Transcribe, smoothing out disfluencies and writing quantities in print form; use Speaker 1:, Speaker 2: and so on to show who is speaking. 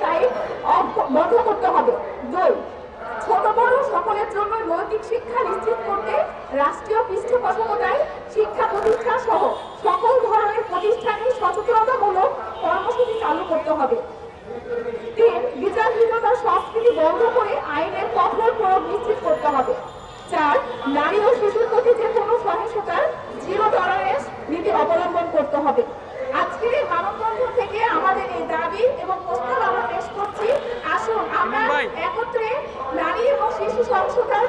Speaker 1: Site বন্ধ করতে হবে। 2, ছোট বড় সকলের জন্য নৈতিক শিক্ষা নিশ্চিত করতে রাষ্ট্রীয় পৃষ্ঠপোষকতায় শিক্ষা প্রতিষ্ঠান সহ সকল ধরনের প্রতিষ্ঠানে সচেতনতামূলক কর্মসূচি চালু করতে হবে। 3, বিচারহীনতার সংস্কৃতি বন্ধ করে আইনের কঠোর প্রয়োগ নিশ্চিত করতে হবে। 4, নারী ও শিশুর প্রতি যে কোনো সহিংসতার জিরো টলারেন্স নীতি অবলম্বন করতে হবে। আজকের এই মানববন্ধন থেকে আমাদের এই দাবি এবং প্রস্তাব আমরা পেশ করছি। আসুন আমরা একত্রে নারী এবং শিশু সহিংসতার